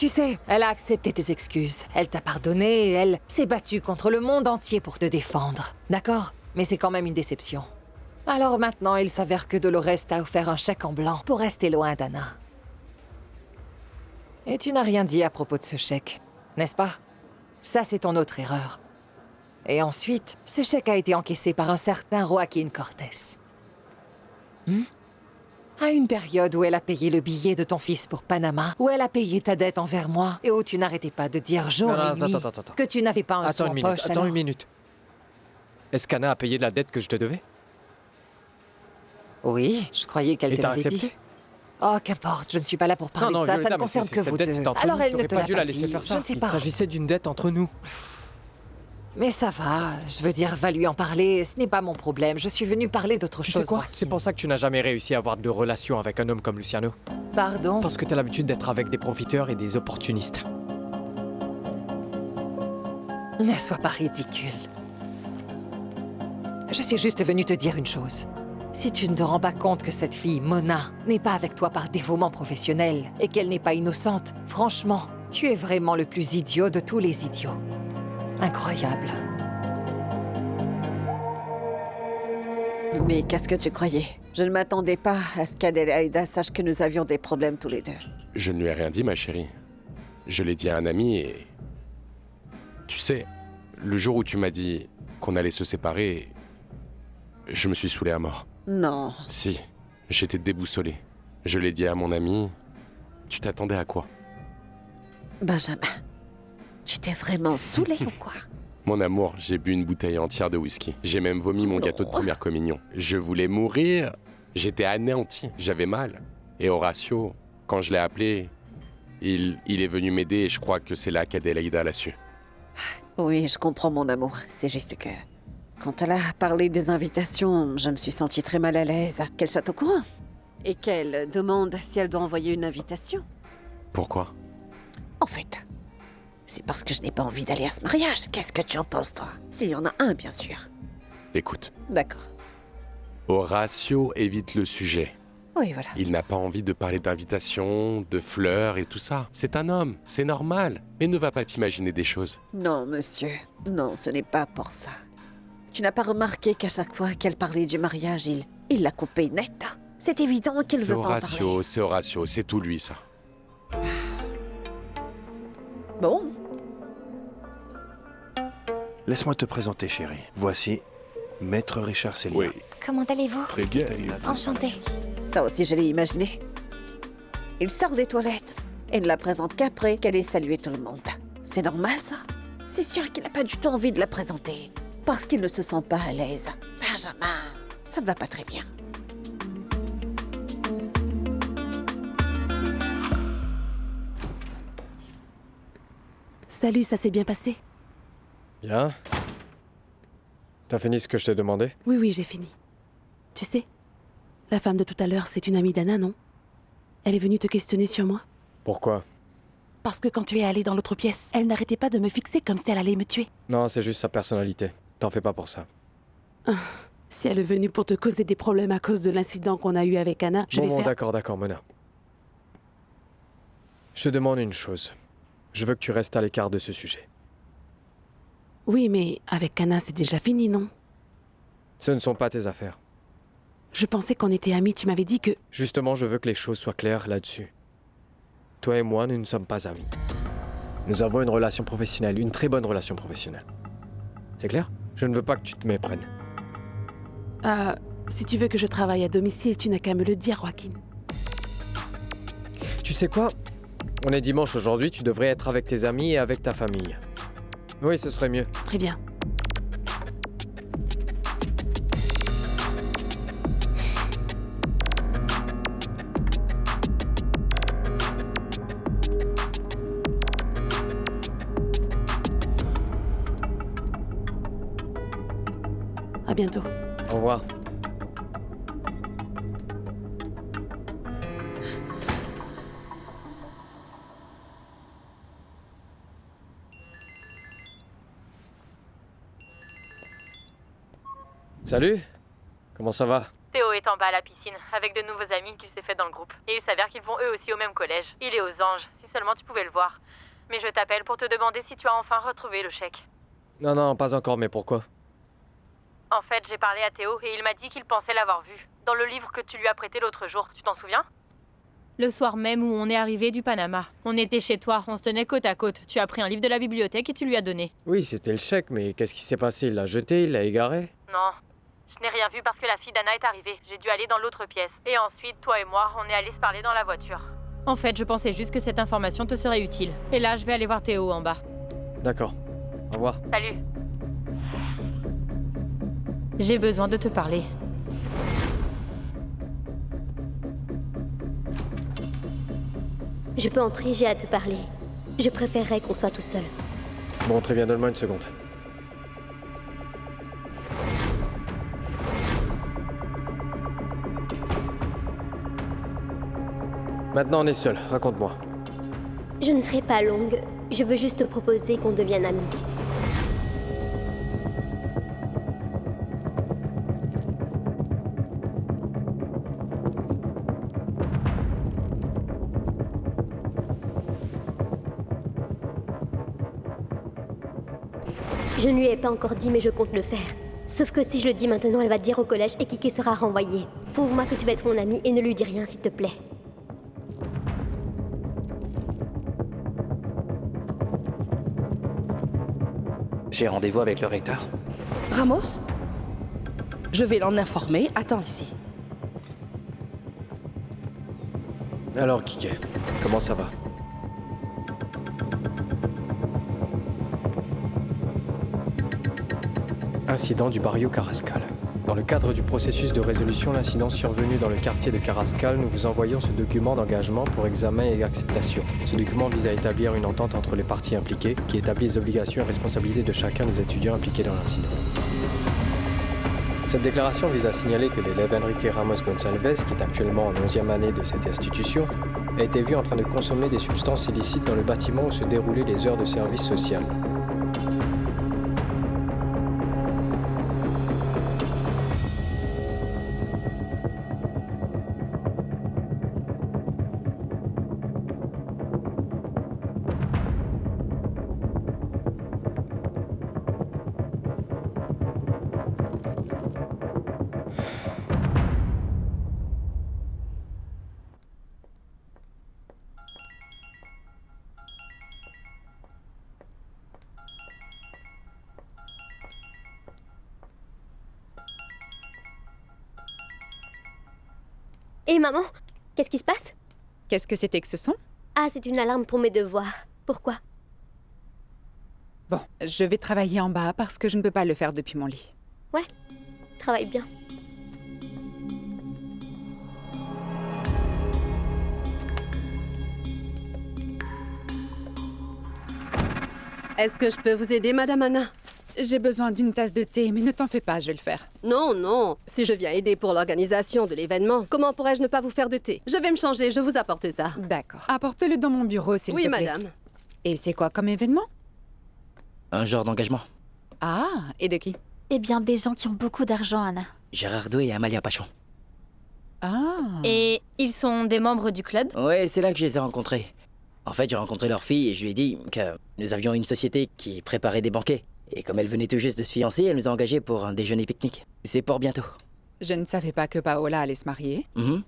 Tu sais, elle a accepté tes excuses. Elle t'a pardonné et elle s'est battue contre le monde entier pour te défendre. D'accord? Mais c'est quand même une déception. Alors maintenant, il s'avère que Dolores t'a offert un chèque en blanc pour rester loin d'Anna. Et tu n'as rien dit à propos de ce chèque, n'est-ce pas? Ça, c'est ton autre erreur. Et ensuite, ce chèque a été encaissé par un certain Joaquin Cortés. À une période où elle a payé le billet de ton fils pour Panama, où elle a payé ta dette envers moi, et où tu n'arrêtais pas de dire jour et nuit que tu n'avais pas un sou en poche. Attends une minute. Est-ce qu'Anna a payé la dette que je te devais? Oui, je croyais qu'elle te l'avait dit. Oh, qu'importe, je ne suis pas là pour parler de ça, ça ne concerne que vous deux. Alors elle ne te l'a pas dit, je ne sais pas. Il s'agissait d'une dette entre nous. Mais ça va, je veux dire, va lui en parler, ce n'est pas mon problème, je suis venue parler d'autre chose. Tu sais quoi? Joaquin. C'est pour ça que tu n'as jamais réussi à avoir de relation avec un homme comme Luciano. Pardon? Parce que t'as l'habitude d'être avec des profiteurs et des opportunistes. Ne sois pas ridicule. Je suis juste venue te dire une chose. Si tu ne te rends pas compte que cette fille, Mona, n'est pas avec toi par dévouement professionnel et qu'elle n'est pas innocente, franchement, tu es vraiment le plus idiot de tous les idiots. Incroyable. Mais qu'est-ce que tu croyais? Je ne m'attendais pas à ce qu'Adélaïda sache que nous avions des problèmes tous les deux. Je ne lui ai rien dit, ma chérie. Je l'ai dit à un ami et... Tu sais, le jour où tu m'as dit qu'on allait se séparer, je me suis saoulé à mort. Non. Si, j'étais déboussolé. Je l'ai dit à mon ami. Tu t'attendais à quoi? Benjamin, tu t'es vraiment saoulé ou quoi? Mon amour, j'ai bu une bouteille entière de whisky. J'ai même vomi mon gâteau de première communion. Je voulais mourir. J'étais anéanti. J'avais mal. Et Horacio, quand je l'ai appelé, il est venu m'aider et je crois que c'est là qu'Adélaïda l'a su. Oui, je comprends mon amour. C'est juste que... Quand elle a parlé des invitations, je me suis sentie très mal à l'aise. Qu'elle soit au courant. Et qu'elle demande si elle doit envoyer une invitation. Pourquoi? En fait, c'est parce que je n'ai pas envie d'aller à ce mariage. Qu'est-ce que tu en penses, toi? S'il y en a un, bien sûr. Écoute, D'accord. Horacio évite le sujet. Oui, voilà. Il n'a pas envie de parler d'invitation, de fleurs et tout ça. C'est un homme, c'est normal. Mais ne va pas t'imaginer des choses. Non, monsieur. Non, ce n'est pas pour ça. Tu n'as pas remarqué qu'à chaque fois qu'elle parlait du mariage, il l'a coupé net? C'est évident qu'il veut pas en parler. C'est Horacio, c'est tout lui, ça. Bon. Laisse-moi te présenter, chérie. Voici Maître Richard Célia. Oui. Comment allez-vous? Très bien. Enchantée. Ça aussi, je l'ai imaginé. Il sort des toilettes et ne la présente qu'après qu'elle ait salué tout le monde. C'est normal, ça? C'est sûr qu'il n'a pas du tout envie de la présenter. Parce qu'il ne se sent pas à l'aise. Benjamin, ça ne va pas très bien. Salut, ça s'est bien passé? Bien. T'as fini ce que je t'ai demandé? Oui, j'ai fini. Tu sais, la femme de tout à l'heure, c'est une amie d'Anna, non? Elle est venue te questionner sur moi? Pourquoi? Parce que quand tu es allé dans l'autre pièce, elle n'arrêtait pas de me fixer comme si elle allait me tuer. Non, c'est juste sa personnalité. T'en fais pas pour ça. Si elle est venue pour te causer des problèmes à cause de l'incident qu'on a eu avec Anna, je vais faire... D'accord, Mona. Je te demande une chose. Je veux que tu restes à l'écart de ce sujet. Oui, mais avec Anna, c'est déjà fini, non? Ce ne sont pas tes affaires. Je pensais qu'on était amis, tu m'avais dit que... Justement, je veux que les choses soient claires là-dessus. Toi et moi, nous ne sommes pas amis. Nous avons une relation professionnelle, une très bonne relation professionnelle. C'est clair? Je ne veux pas que tu te méprennes. Si tu veux que je travaille à domicile, tu n'as qu'à me le dire, Joaquin. Tu sais quoi? On est dimanche aujourd'hui, tu devrais être avec tes amis et avec ta famille. Oui, ce serait mieux. Très bien. À bientôt. Au revoir. Salut. Comment ça va? Théo est en bas à la piscine, avec de nouveaux amis qu'il s'est fait dans le groupe. Et il s'avère qu'ils vont eux aussi au même collège. Il est aux anges, si seulement tu pouvais le voir. Mais je t'appelle pour te demander si tu as enfin retrouvé le chèque. Non, non, pas encore, mais pourquoi? En fait, j'ai parlé à Théo et il m'a dit qu'il pensait l'avoir vu. Dans le livre que tu lui as prêté l'autre jour, tu t'en souviens? Le soir même où on est arrivé du Panama. On était chez toi, on se tenait côte à côte. Tu as pris un livre de la bibliothèque et tu lui as donné. Oui, c'était le chèque, mais qu'est-ce qui s'est passé? Il l'a jeté, il l'a égaré? Non, je n'ai rien vu parce que la fille d'Anna est arrivée. J'ai dû aller dans l'autre pièce. Et ensuite, toi et moi, on est allés se parler dans la voiture. En fait, je pensais juste que cette information te serait utile. Et là, je vais aller voir Théo en bas. D'accord. Au revoir. Salut. J'ai besoin de te parler. Je peux entrer, j'ai à te parler. Je préférerais qu'on soit tout seul. Bon, très bien, donne-moi une seconde. Maintenant, on est seul. Raconte-moi. Je ne serai pas longue. Je veux juste te proposer qu'on devienne amis. Je ne lui ai pas encore dit, mais je compte le faire. Sauf que si je le dis maintenant, elle va dire au collège et Kiki sera renvoyé. Prouve-moi que tu vas être mon ami et ne lui dis rien, s'il te plaît. J'ai rendez-vous avec le recteur. Ramos? Je vais l'en informer. Attends ici. Alors, Kike, comment ça va? Incident du barrio Carrascal. Dans le cadre du processus de résolution l'incident survenu dans le quartier de Carrascal, nous vous envoyons ce document d'engagement pour examen et acceptation. Ce document vise à établir une entente entre les parties impliquées qui établit les obligations et responsabilités de chacun des étudiants impliqués dans l'incident. Cette déclaration vise à signaler que l'élève Enrique Ramos Gonçalves, qui est actuellement en 11e année de cette institution, a été vu en train de consommer des substances illicites dans le bâtiment où se déroulaient les heures de service social. Hé maman, qu'est-ce qui se passe? Qu'est-ce que c'était que ce son? Ah, c'est une alarme pour mes devoirs. Pourquoi? Bon, je vais travailler en bas parce que je ne peux pas le faire depuis mon lit. Ouais, travaille bien. Est-ce que je peux vous aider, Madame Anna? J'ai besoin d'une tasse de thé, mais ne t'en fais pas, je vais le faire. Non, non. Si je viens aider pour l'organisation de l'événement, comment pourrais-je ne pas vous faire de thé? Je vais me changer, je vous apporte ça. D'accord. Apporte-le dans mon bureau, s'il te plaît. Oui, madame. Et c'est quoi comme événement? Un genre d'engagement. Ah, et de qui? Eh bien, des gens qui ont beaucoup d'argent, Anna. Gerardo et Amalia Pachon. Ah. Et ils sont des membres du club? Ouais, c'est là que je les ai rencontrés. En fait, j'ai rencontré leur fille et je lui ai dit que nous avions une société qui préparait des banquets. Et comme elle venait tout juste de se fiancer, elle nous a engagés pour un déjeuner pique-nique. C'est pour bientôt. Je ne savais pas que Paola allait se marier. Mhm.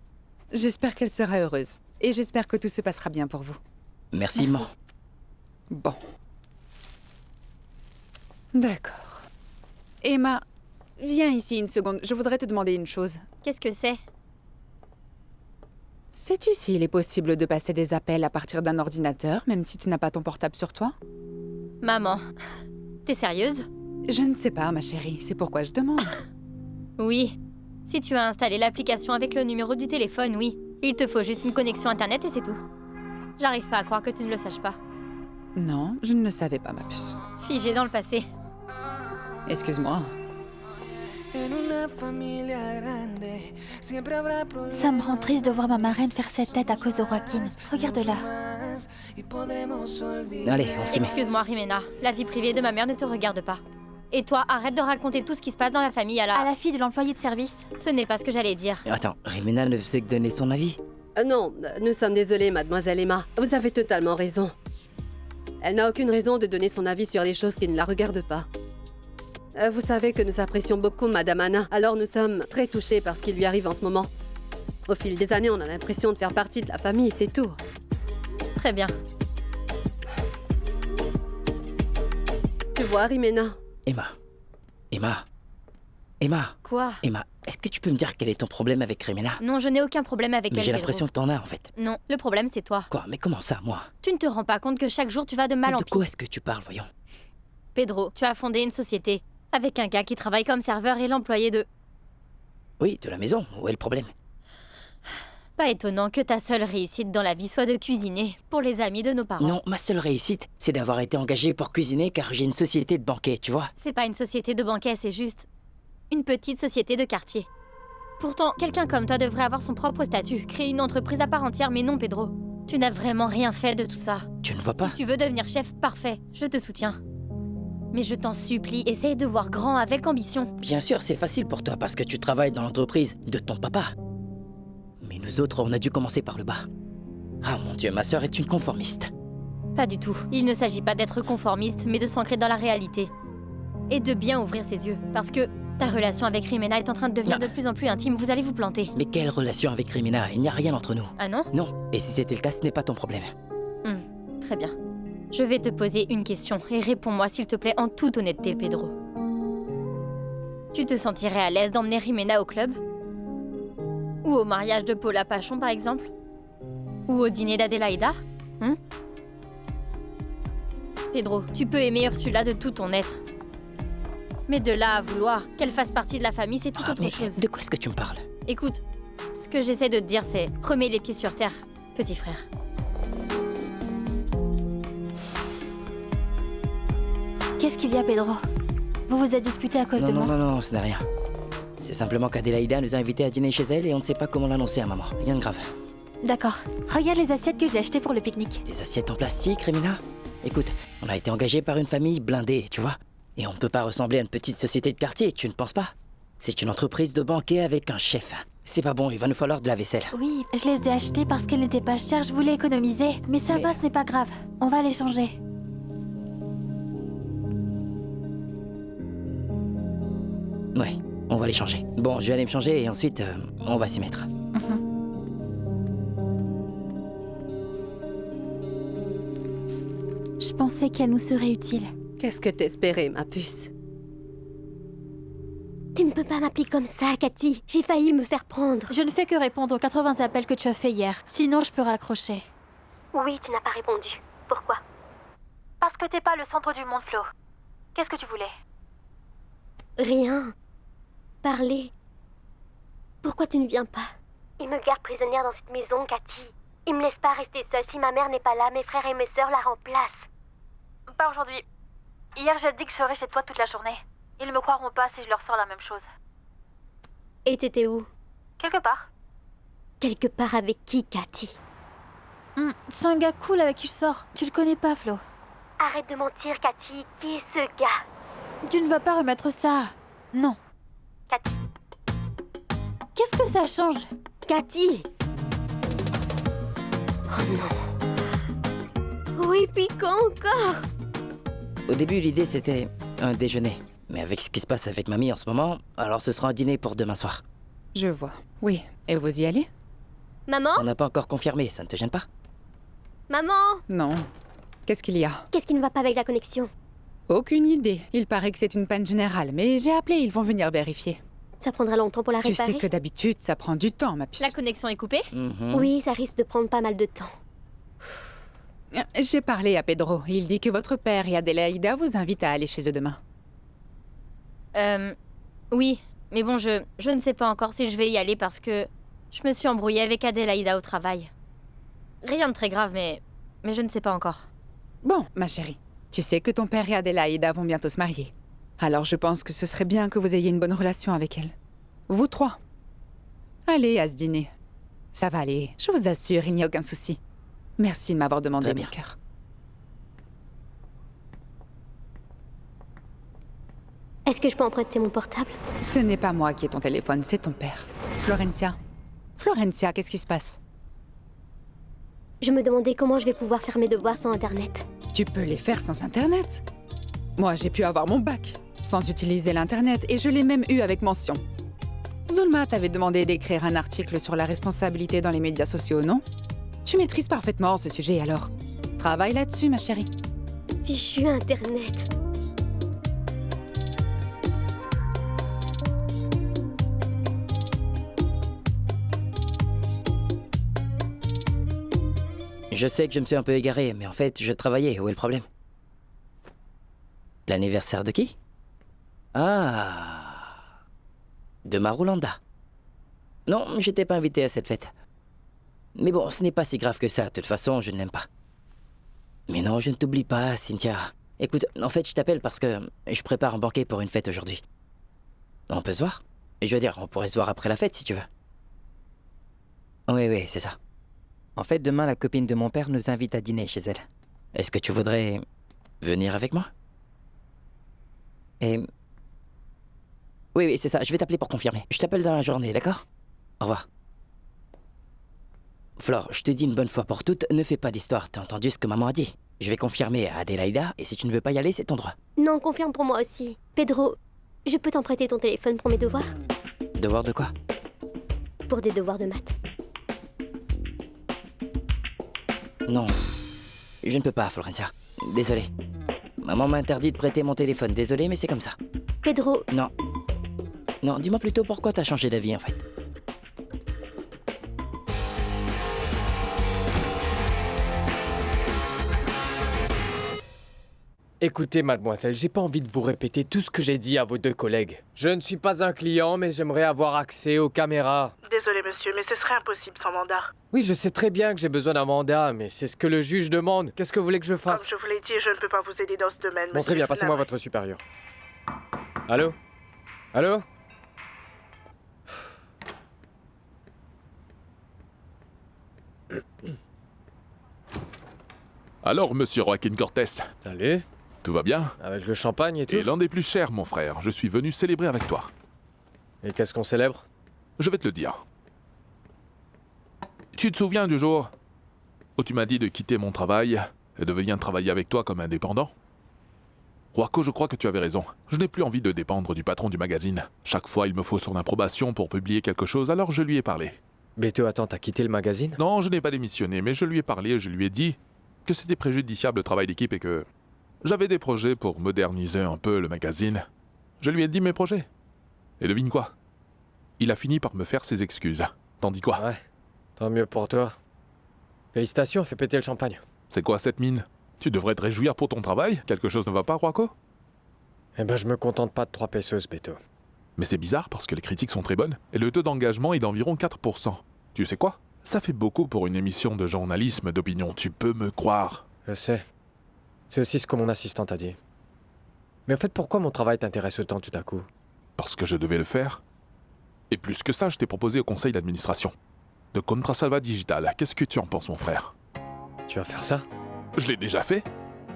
J'espère qu'elle sera heureuse. Et j'espère que tout se passera bien pour vous. Merci, maman. Bon. D'accord. Emma, viens ici une seconde. Je voudrais te demander une chose. Qu'est-ce que c'est? Sais-tu s'il est possible de passer des appels à partir d'un ordinateur, même si tu n'as pas ton portable sur toi? Maman, t'es sérieuse? Je ne sais pas, ma chérie. C'est pourquoi je demande. Oui. Si tu as installé l'application avec le numéro du téléphone, oui. Il te faut juste une connexion Internet et c'est tout. J'arrive pas à croire que tu ne le saches pas. Non, je ne le savais pas, ma puce. Figé dans le passé. Excuse-moi. Ça me rend triste de voir ma marraine faire cette tête à cause de Joaquin. Regarde-la. Allez, on s'y met. Excuse-moi, Rimena. La vie privée de ma mère ne te regarde pas. Et toi, arrête de raconter tout ce qui se passe dans la famille à À la fille de l'employé de service. Ce n'est pas ce que j'allais dire. Attends, Rimena ne faisait que donner son avis. Non, nous sommes désolés, mademoiselle Emma. Vous avez totalement raison. Elle n'a aucune raison de donner son avis sur des choses qui ne la regardent pas. Vous savez que nous apprécions beaucoup Madame Anna, alors nous sommes très touchés par ce qui lui arrive en ce moment. Au fil des années, on a l'impression de faire partie de la famille, c'est tout. Très bien. Tu vois, Rimena? Emma. Quoi? Emma, est-ce que tu peux me dire quel est ton problème avec Rimena? Non, je n'ai aucun problème avec Mais elle, j'ai Pedro. l'impression que t'en as en fait. Non, le problème c'est toi. Quoi? Mais comment ça, moi? Tu ne te rends pas compte que chaque jour tu vas de mal en De pis. quoi est-ce que tu parles, voyons? Pedro, tu as fondé une société avec un gars qui travaille comme serveur et l'employé de... Oui, de la maison. Où est le problème? Pas étonnant que ta seule réussite dans la vie soit de cuisiner pour les amis de nos parents. Non, ma seule réussite, c'est d'avoir été engagée pour cuisiner car j'ai une société de banquet, tu vois. C'est pas une société de banquet, c'est juste une petite société de quartier. Pourtant, quelqu'un comme toi devrait avoir son propre statut, créer une entreprise à part entière, mais non, Pedro. Tu n'as vraiment rien fait de tout ça. Tu ne vois pas? Si tu veux devenir chef, parfait, je te soutiens. Mais je t'en supplie, essaye de voir grand avec ambition. Bien sûr, c'est facile pour toi parce que tu travailles dans l'entreprise de ton papa. Mais nous autres, on a dû commencer par le bas. Ah mon Dieu, ma sœur est une conformiste. Pas du tout. Il ne s'agit pas d'être conformiste, mais de s'ancrer dans la réalité. Et de bien ouvrir ses yeux. Parce que ta relation avec Rimena est en train de devenir de plus en plus intime, vous allez vous planter. Mais quelle relation avec Rimena? Il n'y a rien entre nous. Ah non? Non, et si c'était le cas, ce n'est pas ton problème. Très bien. Je vais te poser une question et réponds-moi s'il te plaît en toute honnêteté, Pedro. Tu te sentirais à l'aise d'emmener Rimena au club? Ou au mariage de Paula Pachon, par exemple? Ou au dîner d'Adélaïda? Pedro, tu peux aimer Ursula de tout ton être. Mais de là à vouloir qu'elle fasse partie de la famille, c'est tout autre chose. De quoi est-ce que tu me parles? Écoute, ce que j'essaie de te dire, c'est remets les pieds sur terre, petit frère. Qu'est-ce qu'il y a, Pedro? Vous vous êtes disputé à cause de moi? Non, ce n'est rien. C'est simplement qu'Adélaïda nous a invités à dîner chez elle et on ne sait pas comment l'annoncer à maman. Rien de grave. D'accord. Regarde les assiettes que j'ai achetées pour le pique-nique. Des assiettes en plastique, Rimena? Écoute, on a été engagés par une famille blindée, tu vois. Et on ne peut pas ressembler à une petite société de quartier, tu ne penses pas? C'est une entreprise de banquet avec un chef. C'est pas bon, il va nous falloir de la vaisselle. Oui, je les ai achetées parce qu'elles n'étaient pas chères, je voulais économiser. Mais ça va, ce n'est pas grave. On va les changer. Ouais, on va les changer. Bon, je vais aller me changer et ensuite, on va s'y mettre. Je pensais qu'elle nous serait utile. Qu'est-ce que t'espérais, ma puce? Tu ne peux pas m'appeler comme ça, Cathy. J'ai failli me faire prendre. Je ne fais que répondre aux 80 appels que tu as fait hier. Sinon, je peux raccrocher. Oui, tu n'as pas répondu. Pourquoi? Parce que t'es pas le centre du monde, Flo. Qu'est-ce que tu voulais? Rien. Parler. Pourquoi tu ne viens pas? Il me garde prisonnière dans cette maison, Cathy. Il me laisse pas rester seule. Si ma mère n'est pas là, mes frères et mes sœurs la remplacent. Pas aujourd'hui. Hier, j'ai dit que je serais chez toi toute la journée. Ils me croiront pas si je leur sors la même chose. Et t'étais où? Quelque part. Quelque part avec qui, Cathy? C'est un gars cool avec qui je sors. Tu le connais pas, Flo. Arrête de mentir, Cathy. Qui est ce gars? Tu ne vas pas remettre ça. Non. Cathy. Qu'est-ce que ça change? Cathy. Oh non. Oui, puis quand encore? Au début, l'idée c'était un déjeuner. Mais avec ce qui se passe avec mamie en ce moment, alors ce sera un dîner pour demain soir. Je vois. Oui. Et vous y allez? Maman? On n'a pas encore confirmé, ça ne te gêne pas? Maman? Non. Qu'est-ce qu'il y a? Qu'est-ce qui ne va pas avec la connexion? Aucune idée. Il paraît que c'est une panne générale, mais j'ai appelé, ils vont venir vérifier. Ça prendra longtemps pour la Tu réparer? sais que d'habitude, ça prend du temps, ma puce. La connexion est coupée? Oui, ça risque de prendre pas mal de temps. J'ai parlé à Pedro. Il dit que votre père et Adélaïda vous invitent à aller chez eux demain. Oui. Mais bon, je ne sais pas encore si je vais y aller parce que je me suis embrouillée avec Adélaïda au travail. Rien de très grave, mais je ne sais pas encore. Bon, ma chérie, tu sais que ton père et Adélaïda vont bientôt se marier. Alors je pense que ce serait bien que vous ayez une bonne relation avec elle. Vous trois. Allez à ce dîner. Ça va aller, je vous assure, il n'y a aucun souci. Merci de m'avoir demandé, mon cœur. Est-ce que je peux emprunter mon portable? Ce n'est pas moi qui ai ton téléphone, c'est ton père. Florencia. Florencia, qu'est-ce qui se passe? Je me demandais comment je vais pouvoir faire mes devoirs sans Internet. Tu peux les faire sans Internet. Moi, j'ai pu avoir mon bac sans utiliser l'Internet et je l'ai même eu avec mention. Zulma t'avait demandé d'écrire un article sur la responsabilité dans les médias sociaux, non? Tu maîtrises parfaitement ce sujet, alors. Travaille là-dessus, ma chérie. Fichu Internet. Je sais que je me suis un peu égaré, mais en fait, je travaillais. Où est le problème? L'anniversaire de qui? Ah... de Marulanda. Non, j'étais pas invité à cette fête. Mais bon, ce n'est pas si grave que ça. De toute façon, je ne l'aime pas. Mais non, je ne t'oublie pas, Cynthia. Écoute, en fait, je t'appelle parce que je prépare un banquet pour une fête aujourd'hui. On peut se voir? Je veux dire, on pourrait se voir après la fête, si tu veux. Oui, c'est ça. En fait, demain, la copine de mon père nous invite à dîner chez elle. Est-ce que tu voudrais venir avec moi? Et... Oui, c'est ça. Je vais t'appeler pour confirmer. Je t'appelle dans la journée, d'accord? Au revoir. Flore, je te dis une bonne fois pour toutes, ne fais pas d'histoire. T'as entendu ce que maman a dit? Je vais confirmer à Adélaïda, et si tu ne veux pas y aller, c'est ton droit. Non, confirme pour moi aussi. Pedro, je peux t'en prêter ton téléphone pour mes devoirs? Devoir de quoi? Pour des devoirs de maths. Non, je ne peux pas, Florencia. Désolé. Maman m'a interdit de prêter mon téléphone. Désolé, mais c'est comme ça. Pedro... Non. Non, dis-moi plutôt pourquoi t'as changé d'avis, en fait. Écoutez, mademoiselle, j'ai pas envie de vous répéter tout ce que j'ai dit à vos deux collègues. Je ne suis pas un client, mais j'aimerais avoir accès aux caméras. Désolé, monsieur, mais ce serait impossible sans mandat. Oui, je sais très bien que j'ai besoin d'un mandat, mais c'est ce que le juge demande. Qu'est-ce que vous voulez que je fasse? Comme je vous l'ai dit, je ne peux pas vous aider dans ce domaine, Bon, monsieur. très bien, passez-moi votre supérieur. Allô? Allô? Alors, monsieur Joaquin Cortés. Salut. Tout va bien? Avec le champagne et tout? Et l'un des plus chers, mon frère. Je suis venu célébrer avec toi. Et qu'est-ce qu'on célèbre? Je vais te le dire. Tu te souviens du jour où tu m'as dit de quitter mon travail et de venir travailler avec toi comme indépendant? Rocco, je crois que tu avais raison. Je n'ai plus envie de dépendre du patron du magazine. Chaque fois, il me faut son approbation pour publier quelque chose, alors je lui ai parlé. Beto, attends, t'as quitté le magazine? Non, je n'ai pas démissionné, mais je lui ai parlé et je lui ai dit que c'était préjudiciable le travail d'équipe et que j'avais des projets pour moderniser un peu le magazine. Je lui ai dit mes projets. Et devine quoi? Il a fini par me faire ses excuses. T'en dis quoi? Ouais, tant mieux pour toi. Félicitations, fais péter le champagne. C'est quoi cette mine? Tu devrais te réjouir pour ton travail? Quelque chose ne va pas, Rocco? Eh ben, je me contente pas de 3 pesos, Beto. Mais c'est bizarre parce que les critiques sont très bonnes et le taux d'engagement est d'environ 4%. Tu sais quoi? Ça fait beaucoup pour une émission de journalisme d'opinion, tu peux me croire. Je sais. C'est aussi ce que mon assistante a dit. Mais en fait, pourquoi mon travail t'intéresse autant tout à coup? Parce que je devais le faire. Et plus que ça, je t'ai proposé au conseil d'administration. De Contrasalva Digital. Qu'est-ce que tu en penses, mon frère? Tu vas faire ça? Je l'ai déjà fait.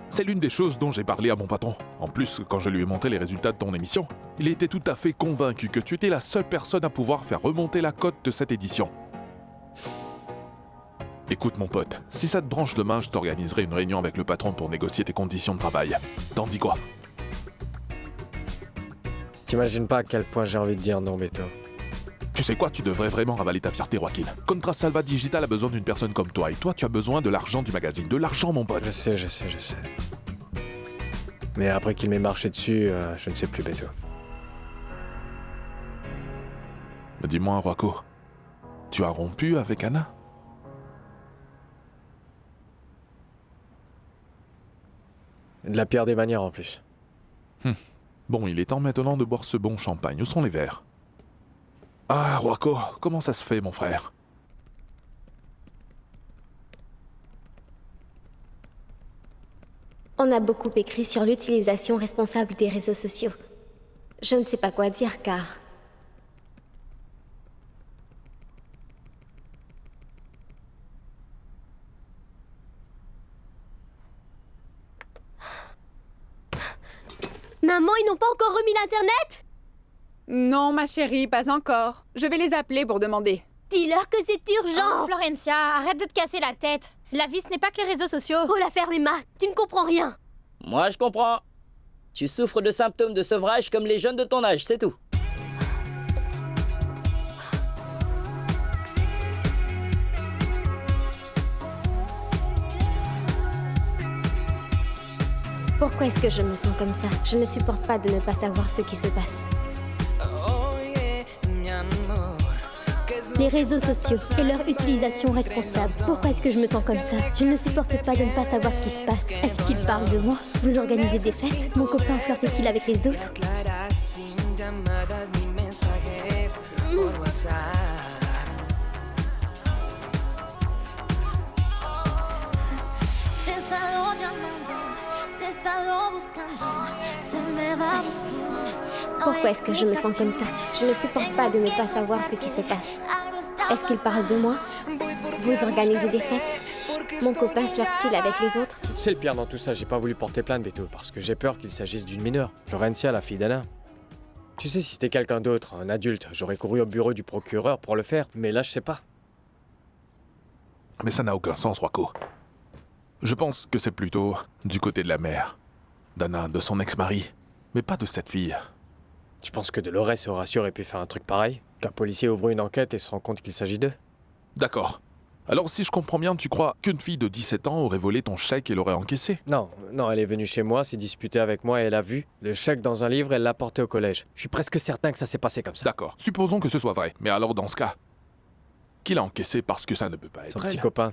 C'est l'une des choses dont j'ai parlé à mon patron. En plus, quand je lui ai montré les résultats de ton émission, il était tout à fait convaincu que tu étais la seule personne à pouvoir faire remonter la cote de cette édition. Écoute mon pote, si ça te branche demain, je t'organiserai une réunion avec le patron pour négocier tes conditions de travail. T'en dis quoi? T'imagines pas à quel point j'ai envie de dire non, Beto. Tu sais quoi, tu devrais vraiment ravaler ta fierté, Joaquin. Contrasalva Digital a besoin d'une personne comme toi, et toi tu as besoin de l'argent du magazine. De l'argent, mon pote. Je sais. Mais après qu'il m'ait marché dessus, je ne sais plus, Beto. Mais dis-moi, Rocco, tu as rompu avec Anna? De la pire des manières en plus. Bon, il est temps maintenant de boire ce bon champagne. Où sont les verres? Ah, Rocco, comment ça se fait, mon frère? On a beaucoup écrit sur l'utilisation responsable des réseaux sociaux. Je ne sais pas quoi dire car... Maman, ils n'ont pas encore remis l'Internet? Non, ma chérie, pas encore. Je vais les appeler pour demander. Dis-leur que c'est urgent. Oh, Florencia, arrête de te casser la tête. La vie, ce n'est pas que les réseaux sociaux. Oh la ferme, Emma, tu ne comprends rien. Moi, je comprends. Tu souffres de symptômes de sevrage comme les jeunes de ton âge, c'est tout. Pourquoi est-ce que je me sens comme ça? Je ne supporte pas de ne pas savoir ce qui se passe. Les réseaux sociaux et leur utilisation responsable. Pourquoi est-ce que je me sens comme ça? Je ne supporte pas de ne pas savoir ce qui se passe. Est-ce qu'ils parlent de moi? Vous organisez des fêtes? Mon copain flirte-t-il avec les autres? Pourquoi est-ce que je me sens comme ça? Je ne supporte pas de ne pas savoir ce qui se passe. Est-ce qu'ils parlent de moi? Vous organisez des fêtes? Mon copain flirte-t-il avec les autres? C'est le pire dans tout ça, j'ai pas voulu porter plainte, Beto, parce que j'ai peur qu'il s'agisse d'une mineure. Florencia, la fille d'Anna. Tu sais, si c'était quelqu'un d'autre, un adulte, j'aurais couru au bureau du procureur pour le faire, mais là, je sais pas. Mais ça n'a aucun sens, Rocco. Je pense que c'est plutôt du côté de la mère. d'Anna, de son ex-mari, mais pas de cette fille. Tu penses que Dolores et Horacio auraient pu faire un truc pareil? Qu'un policier ouvre une enquête et se rend compte qu'il s'agit d'eux? D'accord. Alors si je comprends bien, tu crois qu'une fille de 17 ans aurait volé ton chèque et l'aurait encaissé? Non, elle est venue chez moi, s'est disputée avec moi et elle a vu le chèque dans un livre et elle l'a porté au collège. Je suis presque certain que ça s'est passé comme ça. D'accord. Supposons que ce soit vrai. Mais alors dans ce cas, qui l'a encaissé parce que ça ne peut pas être Son elle? petit copain.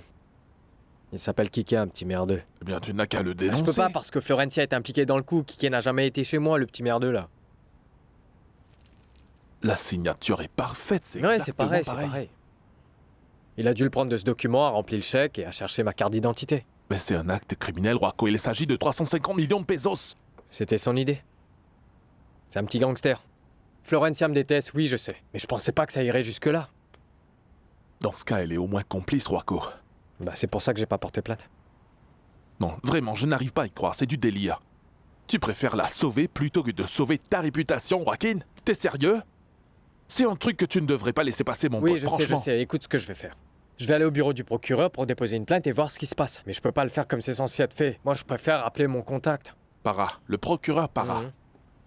Il s'appelle Kike, un petit merdeux. Eh bien, tu n'as qu'à le dénoncer. Je peux pas parce que Florencia est impliquée dans le coup. Kike n'a jamais été chez moi, le petit merdeux là. La signature est parfaite, c'est ouais, exactement c'est pareil. Il a dû le prendre de ce document, a rempli le chèque et a cherché ma carte d'identité. Mais c'est un acte criminel, Rocco. Il s'agit de 350 millions de pesos. C'était son idée. C'est un petit gangster. Florencia me déteste, oui, je sais. Mais je pensais pas que ça irait jusque-là. Dans ce cas, elle est au moins complice, Rocco. Bah, c'est pour ça que j'ai pas porté plainte. Non, vraiment, je n'arrive pas à y croire. C'est du délire. Tu préfères la sauver plutôt que de sauver ta réputation, Joaquin? T'es sérieux? C'est un truc que tu ne devrais pas laisser passer, mon pote, franchement. Oui, je sais. Écoute ce que je vais faire. Je vais aller au bureau du procureur pour déposer une plainte et voir ce qui se passe. Mais je peux pas le faire comme c'est censé être fait. Moi, je préfère appeler mon contact. Para. Le procureur Para.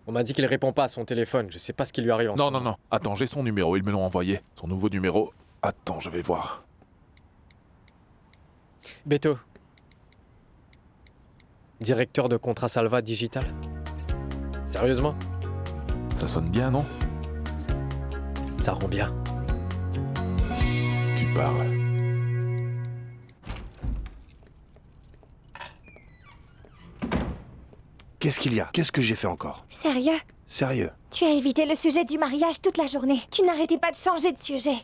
On m'a dit qu'il répond pas à son téléphone. Je sais pas ce qui lui arrive en ce moment. Non. Attends, j'ai son numéro. Ils me l'ont envoyé. Son nouveau numéro. Attends, je vais voir. Beto. Directeur de Contra Salva Digital. Sérieusement? Ça sonne bien, non? Ça rend bien. Tu parles. Qu'est-ce qu'il y a? Qu'est-ce que j'ai fait encore? Sérieux? Sérieux? Tu as évité le sujet du mariage toute la journée. Tu n'arrêtais pas de changer de sujet.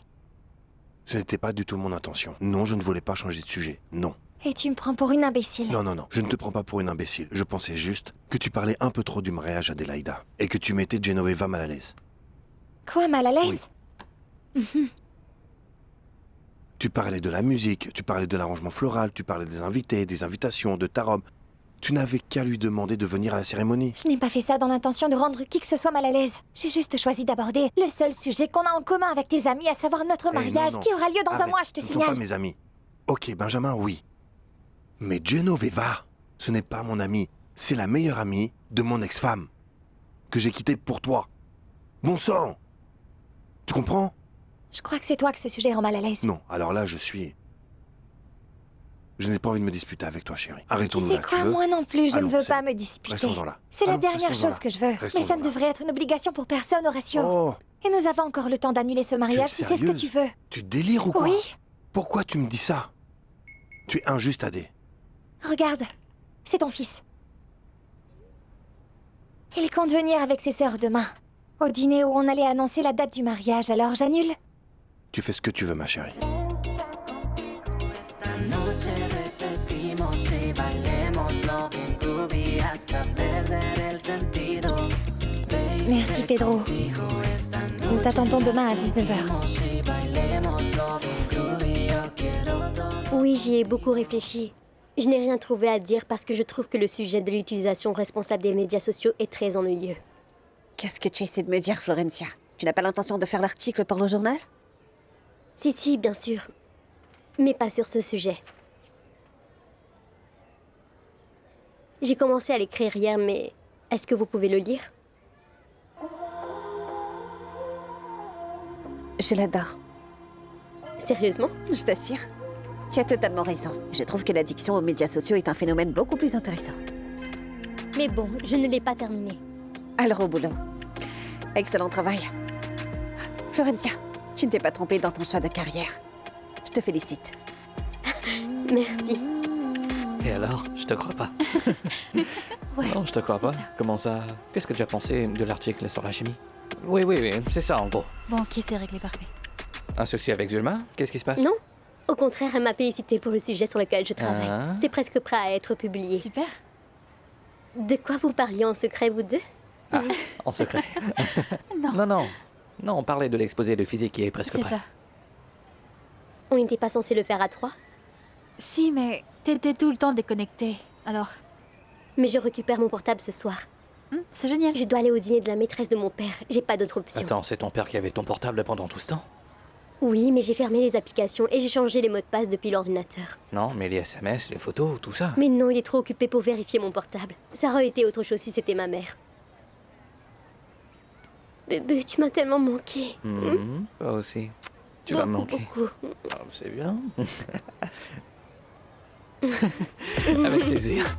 Ce n'était pas du tout mon intention. Non, je ne voulais pas changer de sujet. Non. Et tu me prends pour une imbécile. Non. Je ne te prends pas pour une imbécile. Je pensais juste que tu parlais un peu trop du mariage Adélaïda. Et que tu mettais Genoveva mal à l'aise. Quoi, mal à l'aise? Oui. Tu parlais de la musique, tu parlais de l'arrangement floral, tu parlais des invités, des invitations, de ta robe. Tu n'avais qu'à lui demander de venir à la cérémonie. Je n'ai pas fait ça dans l'intention de rendre qui que ce soit mal à l'aise. J'ai juste choisi d'aborder le seul sujet qu'on a en commun avec tes amis, à savoir notre mariage, non. qui aura lieu dans un mois, je te Ils ne signale. sont pas mes amis. Ok, Benjamin, oui. Mais Genoveva, ce n'est pas mon amie. C'est la meilleure amie de mon ex-femme. Que j'ai quittée pour toi. Bon sang! Tu comprends? Je crois que c'est toi que ce sujet rend mal à l'aise. Non, alors là, je n'ai pas envie de me disputer avec toi, chérie. Arrêtons-nous là, Tu sais quoi, moi non plus, je ne veux pas me disputer. Restons-en là. C'est la Allons, dernière restons-en chose là. que je veux. Restons-en Mais ça ne là. devrait être une obligation pour personne, Horacio. Oh. Et nous avons encore le temps d'annuler ce mariage si c'est ce que tu veux. Tu délires ou quoi? Oui. Pourquoi tu me dis ça? Tu es injuste, Adé. Regarde, c'est ton fils. Il compte venir avec ses sœurs demain. Au dîner où on allait annoncer la date du mariage, alors j'annule? Tu fais ce que tu veux, ma chérie. Merci, Pedro. Nous t'attendons demain à 19h. Oui, j'y ai beaucoup réfléchi. Je n'ai rien trouvé à dire parce que je trouve que le sujet de l'utilisation responsable des médias sociaux est très ennuyeux. Qu'est-ce que tu essaies de me dire, Florencia? Tu n'as pas l'intention de faire l'article pour le journal? Si, bien sûr. Mais pas sur ce sujet. J'ai commencé à l'écrire hier, mais est-ce que vous pouvez le lire? Je l'adore. Sérieusement? Je t'assure. Tu as totalement raison. Je trouve que l'addiction aux médias sociaux est un phénomène beaucoup plus intéressant. Mais bon, je ne l'ai pas terminé. Alors au boulot. Excellent travail. Florencia, tu ne t'es pas trompée dans ton choix de carrière. Je te félicite. Merci. Et alors, je te crois pas. Ouais, non, je te crois pas. Comment ça? Qu'est-ce que tu as pensé de l'article sur la chimie? Oui, c'est ça en gros. Bon, ok, c'est réglé, parfait. Un souci avec Zulma? Qu'est-ce qui se passe? Non. Au contraire, elle m'a félicité pour le sujet sur lequel je travaille. Ah. C'est presque prêt à être publié. Super. De quoi vous parliez en secret, vous deux? Ah, en secret. Non, on parlait de l'exposé de physique qui est presque prêt. C'est ça. On n'était pas censé le faire à 3? Si, mais t'étais tout le temps déconnectée, alors... Mais je récupère mon portable ce soir. C'est génial. Je dois aller au dîner de la maîtresse de mon père. J'ai pas d'autre option. Attends, c'est ton père qui avait ton portable pendant tout ce temps? Oui, mais j'ai fermé les applications et j'ai changé les mots de passe depuis l'ordinateur. Non, mais les SMS, les photos, tout ça. Mais non, il est trop occupé pour vérifier mon portable. Ça aurait été autre chose si c'était ma mère. Bébé, tu m'as tellement manqué. Toi aussi. Tu vas me manquer. Beaucoup. Ah, c'est bien. Avec plaisir.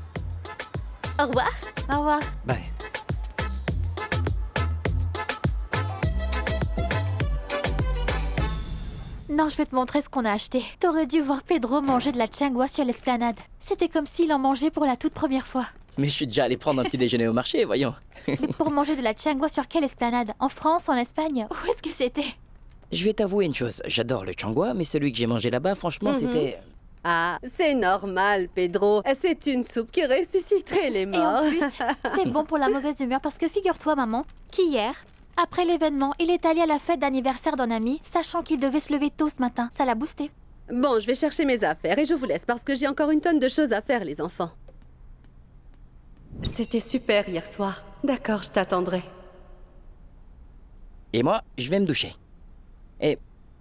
Au revoir. Au revoir. Bye. Non, je vais te montrer ce qu'on a acheté. T'aurais dû voir Pedro manger de la tiangua sur l'esplanade. C'était comme s'il en mangeait pour la toute première fois. Mais je suis déjà allé prendre un petit déjeuner au marché, voyons. Mais pour manger de la tiangua sur quelle esplanade? En France, en Espagne? Où est-ce que c'était? Je vais t'avouer une chose, j'adore le changua, mais celui que j'ai mangé là-bas, franchement, c'était... Ah, c'est normal, Pedro. C'est une soupe qui ressusciterait les Et morts. en plus, c'est bon pour la mauvaise humeur parce que figure-toi, maman, qu'hier, après l'événement, il est allé à la fête d'anniversaire d'un ami, sachant qu'il devait se lever tôt ce matin. Ça l'a boosté. Bon, je vais chercher mes affaires et je vous laisse parce que j'ai encore une tonne de choses à faire, les enfants. C'était super hier soir. D'accord, je t'attendrai. Et moi, je vais me doucher. Et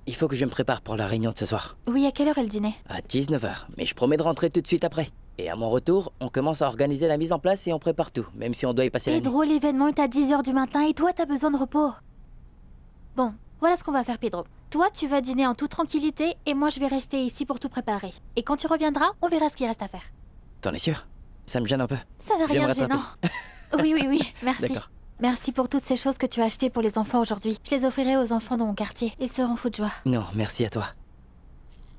il faut que je me prépare pour la réunion de ce soir. Oui, à quelle heure est le dîner? À 19h, mais je promets de rentrer tout de suite après. Et à mon retour, on commence à organiser la mise en place et on prépare tout, même si on doit y passer la nuit. Pedro, l'événement est à 10h du matin et toi, t'as besoin de repos. Bon, voilà ce qu'on va faire, Pedro. Toi, tu vas dîner en toute tranquillité et moi, je vais rester ici pour tout préparer. Et quand tu reviendras, on verra ce qu'il reste à faire. T'en es sûr? Ça me gêne un peu. Ça n'a rien de gênant. Oui, merci. D'accord. Merci pour toutes ces choses que tu as achetées pour les enfants aujourd'hui. Je les offrirai aux enfants de mon quartier. Ils seront fous de joie. Non, merci à toi.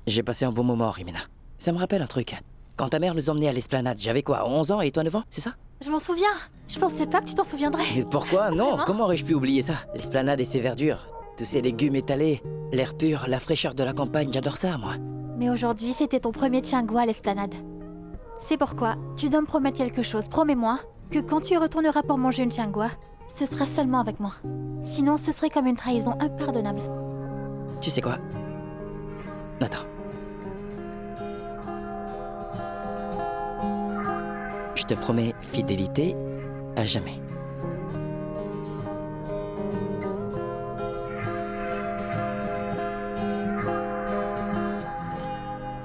J'ai passé un bon moment, Rimina. Ça me rappelle un truc. Quand ta mère nous emmenait à l'esplanade, j'avais quoi, 11 ans et toi 9 ans, c'est ça? Je m'en souviens. Je pensais pas que tu t'en souviendrais. Mais pourquoi? Non, Vraiment? comment aurais-je pu oublier ça? L'esplanade et ses verdures, tous ces légumes étalés, l'air pur, la fraîcheur de la campagne, j'adore ça, moi. Mais aujourd'hui, c'était ton premier tiangua à l'esplanade. C'est pourquoi tu dois me promettre quelque chose. Promets-moi que quand tu retourneras pour manger une tiangua, ce sera seulement avec moi. Sinon, ce serait comme une trahison impardonnable. Tu sais quoi? Attends. Je te promets fidélité à jamais.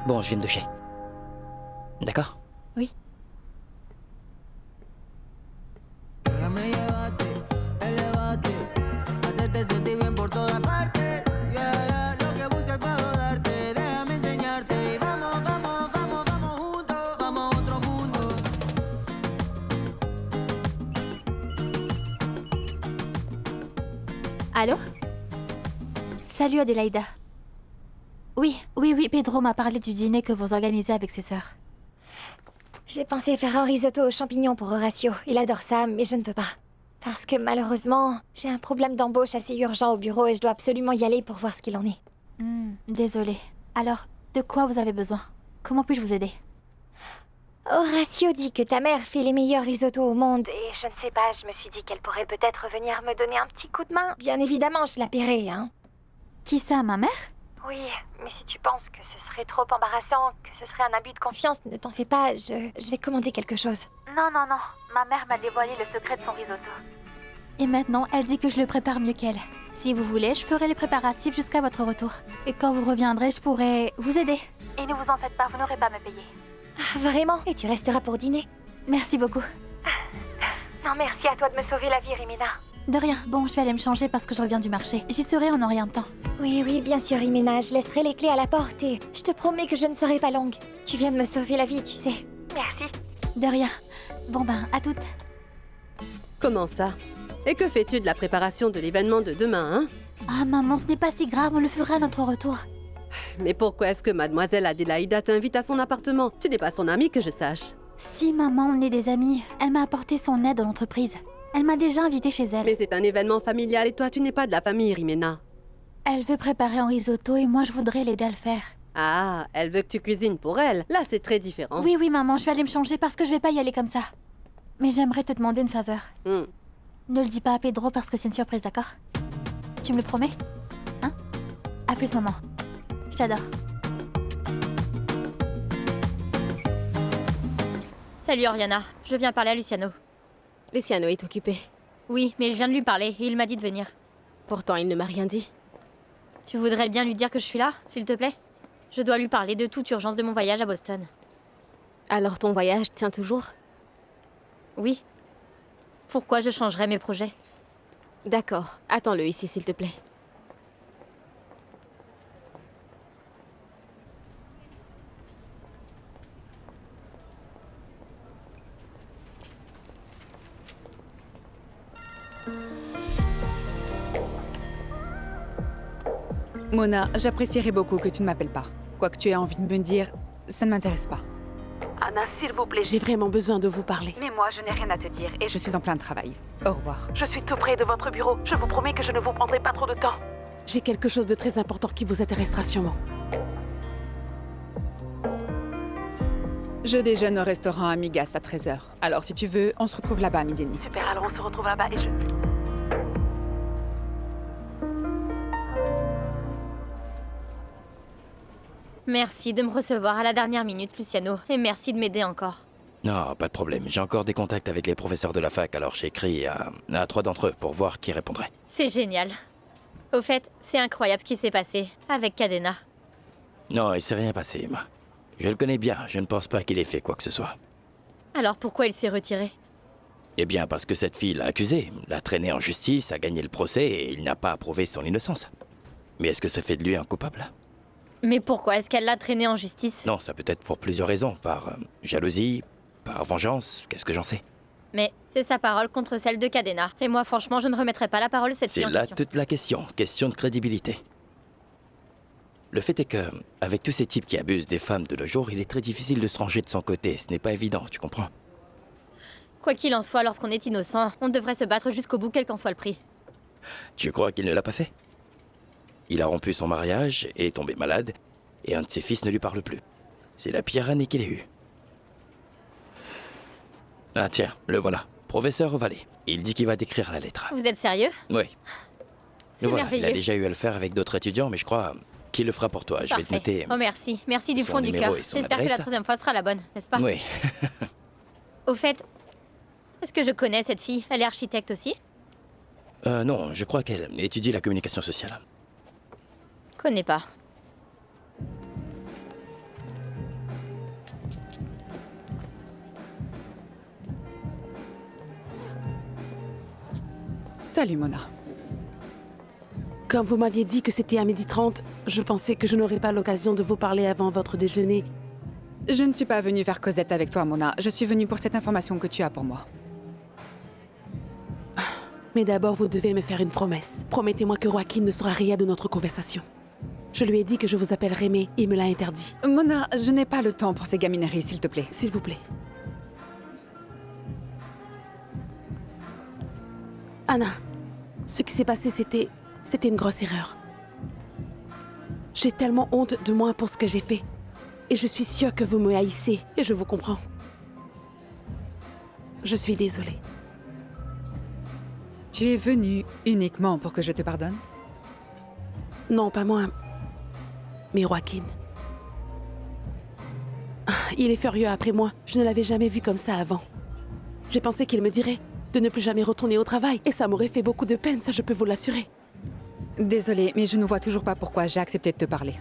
Bon, je viens me doucher. D'accord? Oui. Allô? Salut Adélaïda. Oui, Pedro m'a parlé du dîner que vous organisez avec ses sœurs. J'ai pensé faire un risotto aux champignons pour Horacio. Il adore ça, mais je ne peux pas. Parce que malheureusement, j'ai un problème d'embauche assez urgent au bureau et je dois absolument y aller pour voir ce qu'il en est. Désolée. Alors, de quoi vous avez besoin? Comment puis-je vous aider? Horacio dit que ta mère fait les meilleurs risottos au monde et je ne sais pas, je me suis dit qu'elle pourrait peut-être venir me donner un petit coup de main. Bien évidemment, je la paierai, hein. Qui ça, ma mère? Oui, mais si tu penses que ce serait trop embarrassant, que ce serait un abus de confiance, ne t'en fais pas, je vais commander quelque chose. Non, non, non. Ma mère m'a dévoilé le secret de son risotto. Et maintenant, elle dit que je le prépare mieux qu'elle. Si vous voulez, je ferai les préparatifs jusqu'à votre retour. Et quand vous reviendrez, je pourrai vous aider. Et ne vous en faites pas, vous n'aurez pas à me payer. Ah, vraiment? Et tu resteras pour dîner? Merci beaucoup. Non, merci à toi de me sauver la vie, Rimena. De rien. Bon, je vais aller me changer parce que je reviens du marché. J'y serai en rien de temps. Oui, oui, bien sûr, Rimena. Je laisserai les clés à la porte et je te promets que je ne serai pas longue. Tu viens de me sauver la vie, tu sais. Merci. De rien. Bon ben, à toutes. Comment ça? Et que fais-tu de la préparation de l'événement de demain, hein? Ah maman, ce n'est pas si grave, on le fera à notre retour. Mais pourquoi est-ce que mademoiselle Adélaïda t'invite à son appartement? Tu n'es pas son amie que je sache. Si maman, on est des amis. Elle m'a apporté son aide dans l'entreprise. Elle m'a déjà invitée chez elle. Mais c'est un événement familial et toi tu n'es pas de la famille, Rimena. Elle veut préparer un risotto et moi je voudrais l'aider à le faire. Ah, elle veut que tu cuisines pour elle. Là c'est très différent. Oui, oui maman, je vais aller me changer parce que je vais pas y aller comme ça. Mais j'aimerais te demander une faveur. Ne le dis pas à Pedro parce que c'est une surprise, d'accord? Tu me le promets? Hein? À plus maman. Je t'adore. Salut Oriana, je viens parler à Luciano. Luciano est occupé. Oui, mais je viens de lui parler et il m'a dit de venir. Pourtant, il ne m'a rien dit. Tu voudrais bien lui dire que je suis là, s'il te plaît? Je dois lui parler de toute urgence de mon voyage à Boston. Alors ton voyage tient toujours? Oui. Pourquoi je changerais mes projets? D'accord. Attends-le ici, s'il te plaît. Mona, j'apprécierais beaucoup que tu ne m'appelles pas. Quoi que tu aies envie de me dire, ça ne m'intéresse pas. Anna, s'il vous plaît. J'ai vraiment besoin de vous parler. Mais moi, je n'ai rien à te dire et je suis en plein travail. Au revoir. Je suis tout près de votre bureau. Je vous promets que je ne vous prendrai pas trop de temps. J'ai quelque chose de très important qui vous intéressera sûrement. Je déjeune au restaurant Amigas à 13h. Alors si tu veux, on se retrouve là-bas à midi et demi. Super, alors on se retrouve là-bas et je... Merci de me recevoir à la dernière minute, Luciano. Et merci de m'aider encore. Non, pas de problème. J'ai encore des contacts avec les professeurs de la fac, alors j'ai écrit à 3 d'entre eux pour voir qui répondrait. C'est génial. Au fait, c'est incroyable ce qui s'est passé avec Cadena. Non, il s'est rien passé, moi. Je le connais bien, je ne pense pas qu'il ait fait quoi que ce soit. Alors pourquoi il s'est retiré? Eh bien, parce que cette fille l'a accusé, l'a traîné en justice, a gagné le procès et il n'a pas approuvé son innocence. Mais est-ce que ça fait de lui un coupable? Mais pourquoi est-ce qu'elle l'a traîné en justice? Non, ça peut être pour plusieurs raisons. Par jalousie, par vengeance, qu'est-ce que j'en sais? Mais c'est sa parole contre celle de Cadena. Et moi, franchement, je ne remettrai pas la parole de cette fille en question. C'est là toute la question. Question de crédibilité. Le fait est que, avec tous ces types qui abusent des femmes de nos jours, il est très difficile de se ranger de son côté. Ce n'est pas évident, tu comprends? Quoi qu'il en soit, lorsqu'on est innocent, on devrait se battre jusqu'au bout, quel qu'en soit le prix. Tu crois qu'il ne l'a pas fait? Il a rompu son mariage, est tombé malade, et un de ses fils ne lui parle plus. C'est la pire année qu'il ait eue. Ah tiens, le voilà. Professeur Vallée. Il dit qu'il va décrire la lettre. Vous êtes sérieux? Oui. C'est voilà, merveilleux. il a déjà eu à le faire avec d'autres étudiants, mais je crois qu'il le fera pour toi. Je vais te noter. Oh merci, merci du son fond du numéro cœur. et son J'espère que la adresse. 3e fois sera la bonne, n'est-ce pas? Oui. Au fait, est-ce que je connais cette fille? Elle est architecte aussi? Non, je crois qu'elle étudie la communication sociale. Connais pas. Salut Mona. Comme vous m'aviez dit que c'était à 12h30, je pensais que je n'aurais pas l'occasion de vous parler avant votre déjeuner. Je ne suis pas venue faire causette avec toi, Mona. Je suis venue pour cette information que tu as pour moi. Mais d'abord, vous devez me faire une promesse. Promettez-moi que Joaquin ne saura rien de notre conversation. Je lui ai dit que je vous appellerais, mais il me l'a interdit. Mona, je n'ai pas le temps pour ces gamineries, s'il te plaît. S'il vous plaît. Anna, ce qui s'est passé, c'était une grosse erreur. J'ai tellement honte de moi pour ce que j'ai fait. Et je suis sûre que vous me haïssez, et je vous comprends. Je suis désolée. Tu es venue uniquement pour que je te pardonne? Non, pas moi. Mais Joaquin... Il est furieux après moi. Je ne l'avais jamais vu comme ça avant. J'ai pensé qu'il me dirait de ne plus jamais retourner au travail. Et ça m'aurait fait beaucoup de peine, ça je peux vous l'assurer. Désolée, mais je ne vois toujours pas pourquoi j'ai accepté de te parler.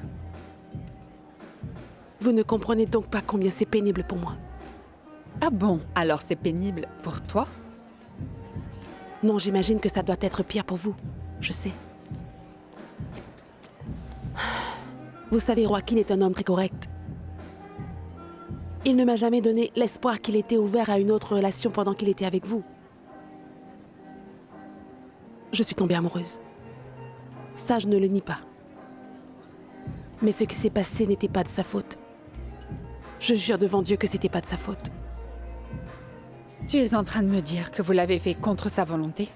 Vous ne comprenez donc pas combien c'est pénible pour moi. Ah bon? Alors c'est pénible pour toi? Non, j'imagine que ça doit être pire pour vous. Je sais. Vous savez, Joaquin est un homme très correct. Il ne m'a jamais donné l'espoir qu'il était ouvert à une autre relation pendant qu'il était avec vous. Je suis tombée amoureuse. Ça, je ne le nie pas. Mais ce qui s'est passé n'était pas de sa faute. Je jure devant Dieu que c'était pas de sa faute. Tu es en train de me dire que vous l'avez fait contre sa volonté?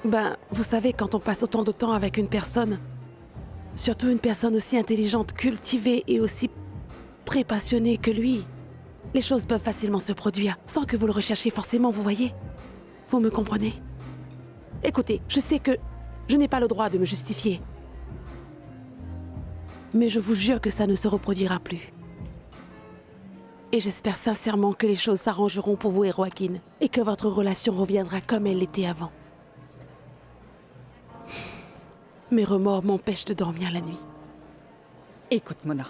Ben, vous savez, quand on passe autant de temps avec une personne, surtout une personne aussi intelligente, cultivée et aussi très passionnée que lui, les choses peuvent facilement se produire, sans que vous le recherchiez forcément, vous voyez? Vous me comprenez? Écoutez, je sais que je n'ai pas le droit de me justifier. Mais je vous jure que ça ne se reproduira plus. Et j'espère sincèrement que les choses s'arrangeront pour vous et Joaquin, et que votre relation reviendra comme elle l'était avant. Mes remords m'empêchent de dormir la nuit. Écoute, Mona.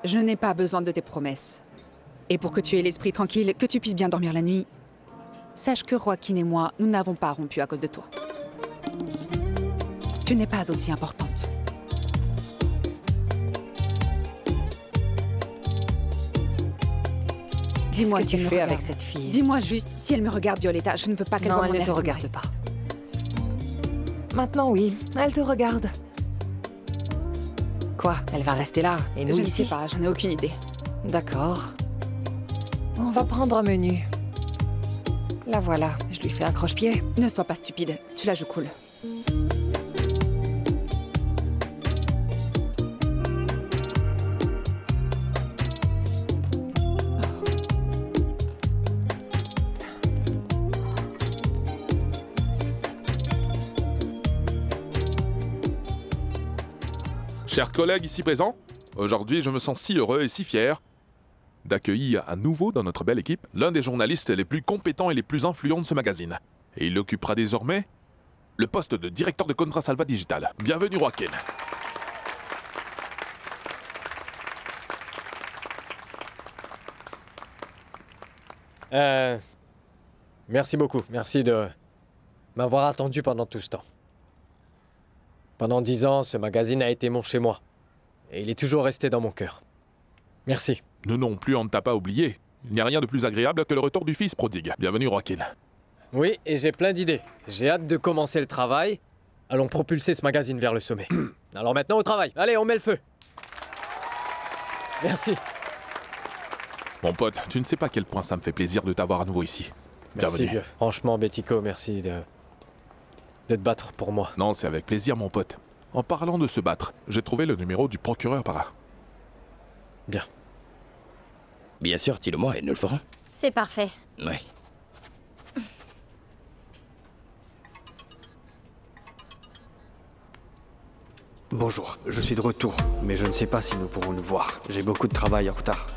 Je n'ai pas besoin de tes promesses. Et pour que tu aies l'esprit tranquille, que tu puisses bien dormir la nuit, sache que Joaquin et moi, nous n'avons pas rompu à cause de toi. Tu n'es pas aussi importante. Dis-moi Qu'est-ce que si tu elle me fais regarde. avec cette fille? Dis-moi juste si elle me regarde, Violetta. Je ne veux pas qu'elle Non, voie mon elle ne air te troublé. regarde pas. Maintenant, oui, elle te regarde. Quoi? Elle va rester là, et nous Je ne ici? sais pas, j'en ai aucune idée. D'accord. On va prendre un menu. La voilà, je lui fais un croche-pied. Ne sois pas stupide, tu la joues cool. Chers collègues ici présents, aujourd'hui je me sens si heureux et si fier d'accueillir à nouveau dans notre belle équipe l'un des journalistes les plus compétents et les plus influents de ce magazine. Et il occupera désormais le poste de directeur de Contrasalva Digital. Bienvenue Joaquin. Merci beaucoup. Merci de m'avoir attendu pendant tout ce temps. Pendant 10 ans, ce magazine a été mon chez-moi. Et il est toujours resté dans mon cœur. Merci. Nous non plus, on ne t'a pas oublié. Il n'y a rien de plus agréable que le retour du fils prodigue. Bienvenue Joaquin. Oui, et j'ai plein d'idées. J'ai hâte de commencer le travail. Allons propulser ce magazine vers le sommet. Alors maintenant au travail. Allez, on met le feu. Merci. Mon pote, tu ne sais pas à quel point ça me fait plaisir de t'avoir à nouveau ici. Merci, Bienvenue. vieux. Franchement, Bettico, merci de te battre pour moi. Non, c'est avec plaisir, mon pote. En parlant de se battre, j'ai trouvé le numéro du procureur par là. Bien. Bien sûr, dis-le-moi et nous le ferons. C'est parfait. Ouais. Bonjour, je suis de retour, mais je ne sais pas si nous pourrons nous voir. J'ai beaucoup de travail en retard.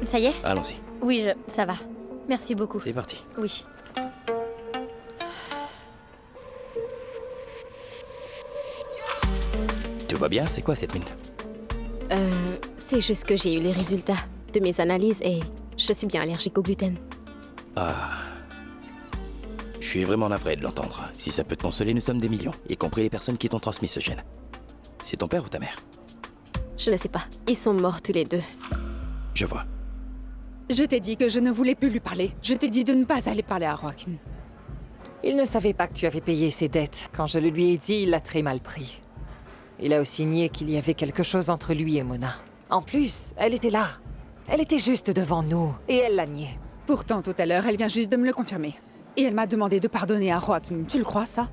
Ça y est? Allons-y. Oui, ça va. Merci beaucoup. C'est parti. Oui. Tout va bien? C'est quoi cette mine? C'est juste que j'ai eu les résultats de mes analyses et je suis bien allergique au gluten. Ah. Je suis vraiment navré de l'entendre. Si ça peut te consoler, nous sommes des millions, y compris les personnes qui t'ont transmis ce gène. C'est ton père ou ta mère? Je ne sais pas. Ils sont morts tous les deux. Je vois. Je t'ai dit que je ne voulais plus lui parler. Je t'ai dit de ne pas aller parler à Joaquin. Il ne savait pas que tu avais payé ses dettes. Quand je le lui ai dit, il l'a très mal pris. Il a aussi nié qu'il y avait quelque chose entre lui et Mona. En plus, elle était là. Elle était juste devant nous, et elle l'a nié. Pourtant, tout à l'heure, elle vient juste de me le confirmer. Et elle m'a demandé de pardonner à Joaquin. Tu le crois, ça?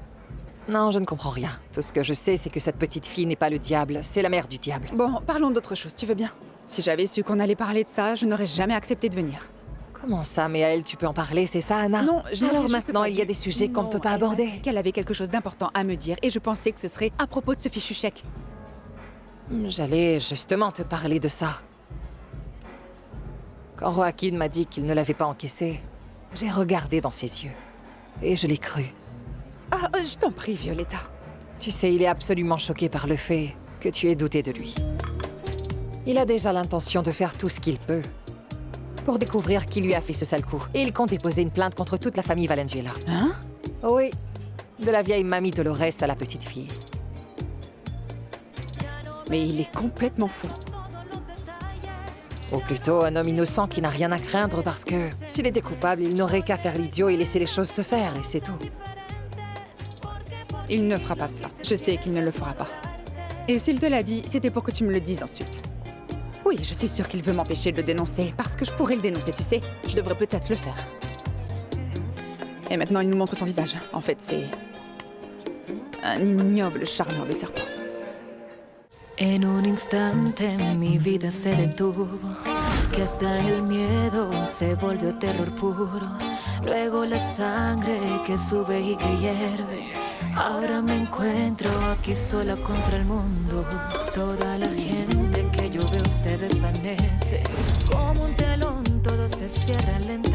Non, je ne comprends rien. Tout ce que je sais, c'est que cette petite fille n'est pas le diable, c'est la mère du diable. Bon, parlons d'autre chose, tu veux bien? Si j'avais su qu'on allait parler de ça, je n'aurais jamais accepté de venir. Comment ça, mais à elle, tu peux en parler, c'est ça, Anna? Non, je Alors n'avais juste maintenant, pas il y a dit- des sujets qu'on ne Non, peut pas elle m'a aborder. dit qu'elle avait quelque chose d'important à me dire et je pensais que ce serait à propos de ce fichu chèque. J'allais justement te parler de ça. Quand Joaquin m'a dit qu'il ne l'avait pas encaissé, j'ai regardé dans ses yeux. Et je l'ai cru. Ah, je t'en prie, Violetta. Tu sais, il est absolument choqué par le fait que tu aies douté de lui. Il a déjà l'intention de faire tout ce qu'il peut pour découvrir qui lui a fait ce sale coup. Et il compte déposer une plainte contre toute la famille Valenzuela. Hein? Oui, de la vieille mamie Dolores à la petite fille. Mais il est complètement fou. Ou plutôt un homme innocent qui n'a rien à craindre parce que s'il était coupable, il n'aurait qu'à faire l'idiot et laisser les choses se faire, et c'est tout. Il ne fera pas ça. Je sais qu'il ne le fera pas. Et s'il te l'a dit, c'était pour que tu me le dises ensuite. Oui, je suis sûre qu'il veut m'empêcher de le dénoncer, parce que je pourrais le dénoncer, tu sais. Je devrais peut-être le faire. Et maintenant, il nous montre son visage. En fait, c'est... un ignoble charmeur de serpent. En un instante mi vida se detuvo, que hasta el miedo se volvió terror puro, luego la sangre que sube y que hierve, ahora me encuentro aquí sola contra el mundo, toda la gente que yo veo se desvanece, como un telón todo se cierra lentamente.